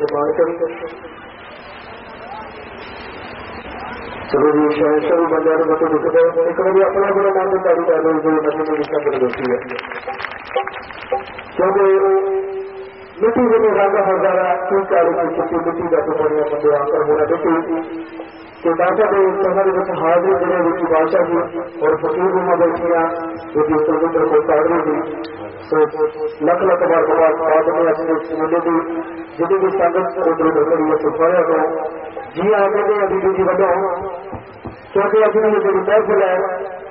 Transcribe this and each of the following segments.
इस्तेमाल करी करते चलो जी शायद सभी बंदे बच्चे दिख गए एक बार अपना अपना नाम तारी कर लो जो नशे में दिशा कर देती है क्योंकि मिट्टी में रंग हजारा क्यों चाली की छुट्टी मिट्टी का टुकड़ियां बंदे आकर होना देखी कि दादा के शहर में हाजिर जिले की बादशाह जी और फकीर में बैठिया जो कि सुरविंद्र को ताड़ी थी तो लख लख बार बाद में अपने मेले की जितनी भी संगत उधर सुखाया तो जी आगे ने अभी जी बनो क्योंकि अभी ये जो महफिल है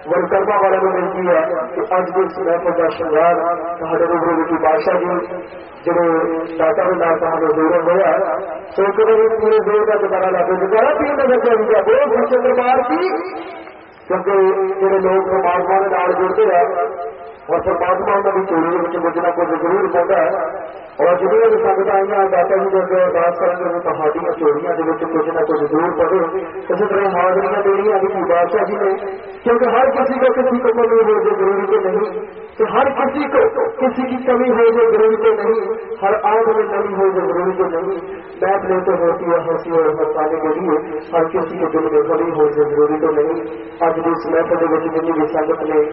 वर्करमा वाले ने मिलती है कि अज के इस महफिल का श्रृंगार हमारे रूबरू की बादशाह जी जो दाता के नाम साहब जोर होया तो कभी पूरे जोर का दोबारा लाते दोबारा 3 नजर से अभी बहुत बच्चे दरबार की क्योंकि जो लोग परमात्मा के नाम जुड़ते हैं और परमात्मा उन्होंने चोरी में कुछ ना कुछ जरूर पाता है और जिन्हें भी संगत आईया दाता जी के अरदास करेंगे पहाड़ियां चोरियां कुछ ना कुछ जरूर पड़े इसी तरह हाजरियां देनियां अभी बादशाह जी ने क्योंकि हर किसी को किसी को कमी हो जो जरूरी तो नहीं तो हर किसी को किसी की कमी हो जो जरूरी तो नहीं हर आंख में नमी हो जो जरूरी तो नहीं बैठ लेते होती है हंसी और हंसाने के लिए हर किसी के दिल में बड़ी हो जो जरूरी तो नहीं आज भी इस महफिल में जितनी भी संगत ने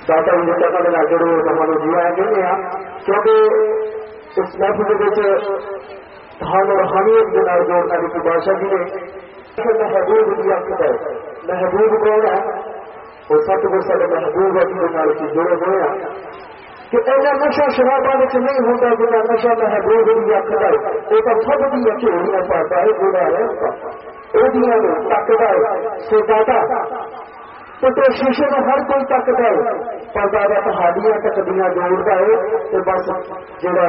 दाता जी जगह के जुड़े तुम जी आए कहने क्योंकि इस महफिल थान और हमीद के नाम जोड़ना की बादशाह जी ने महबूब की अखद है महबूब कौन है और सतगुर साढ़े महबूब की जुड़े हुए हैं कि इन्ना नशा शराबा नहीं होता जिन्ना नशा महबूब की अखद है वो तो सब दी झोलियां पाता है बुरा है ओदियां तकदा है सो दादा तो शीशे में हर कोई तकता है पर दादा पहाड़ियां तकदियां जोड़ता है तो बस जरा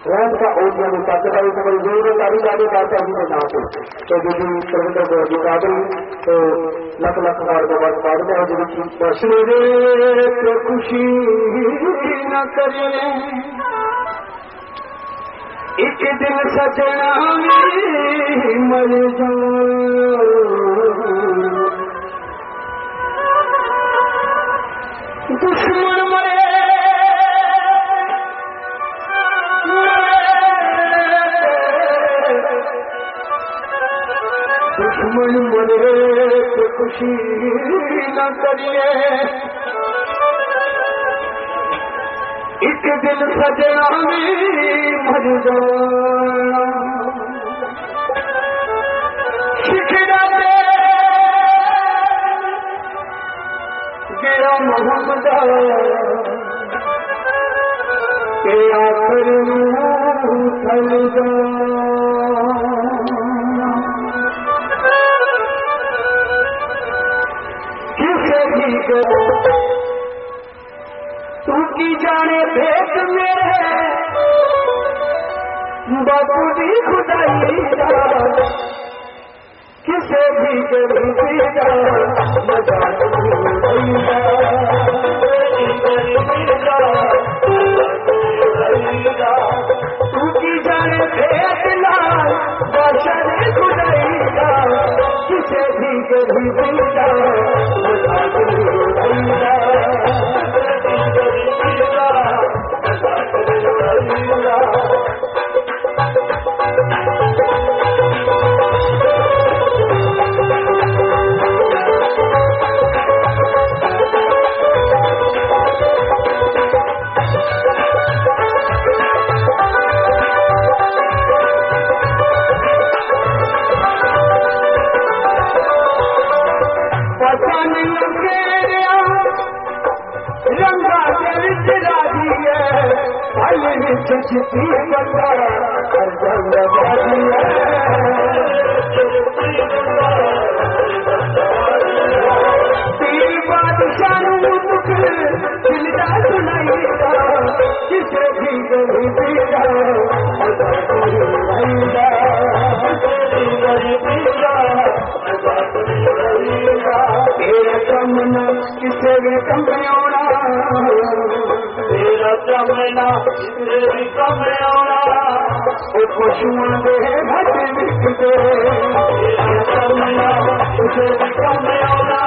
रैन का ओदियां तकता है तो जोर लारी लागे दाता जी के नाम पे तो दीदी सुरेंद्र को जुड़ा गई तो लख लख बार के बाद बाद में जी तो खुशी न करे एक दिन सजना मर जाओ दुश्मन मरे दुश्मन मरे तो खुशी न करिए एक दिन सजना में मर जाना शिखरा गया मोहम्मद के आखिर थल किसे भी तू की जाने भेद मेरे बापू जी खुदाई किसे भी तू की जाने भेद लाल बादशाह खुदाईगा किसे भी चिट्ठी बंदा तेरी बादशाह दिलदा सुनाईदा किसे भी तेरा कमना किसे भी कम आना तेरा कमना किसे भी कम आना वो पशुओं के घट बिकते तेरा कमना किसे भी कम आना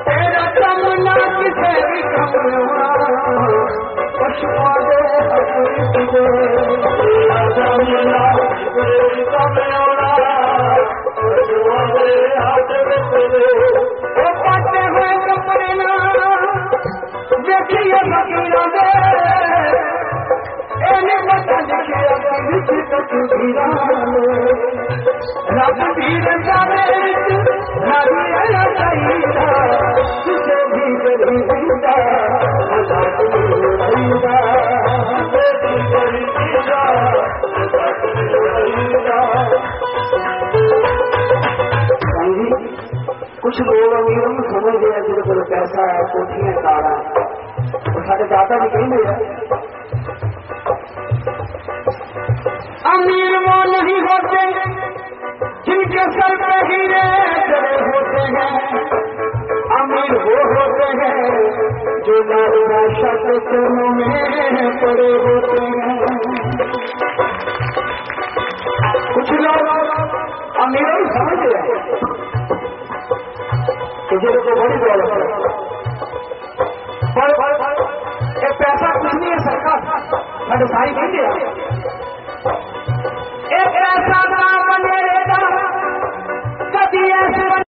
तेरा कमना किसे भी कम आना पाटे हुए कपड़े ना देखिए फकीरा दे एने पता लिखे विच तकदीरा रब पीर जावे नारिया चाहिदा किसे भी करी दिंदा मजाक रहीदा बेटी करी दिंदा मजाक रहीदा। कुछ लोग अमीरों में समझ गए जिन को पैसा है कोठियां कारा और साढ़े दादा भी कहेंगे अमीर वो नहीं होते जिनके सर पे हीरे चढ़े होते हैं, अमीर वो होते हैं जो नारा शब्द चरणों में पड़े होते हैं। कुछ लोग अमीरों में समझ गए जिन को बड़ी दौलत है पर ये पैसा कुछ नहीं है सरकार साढ़े सारी कहेंगे एक ऐसा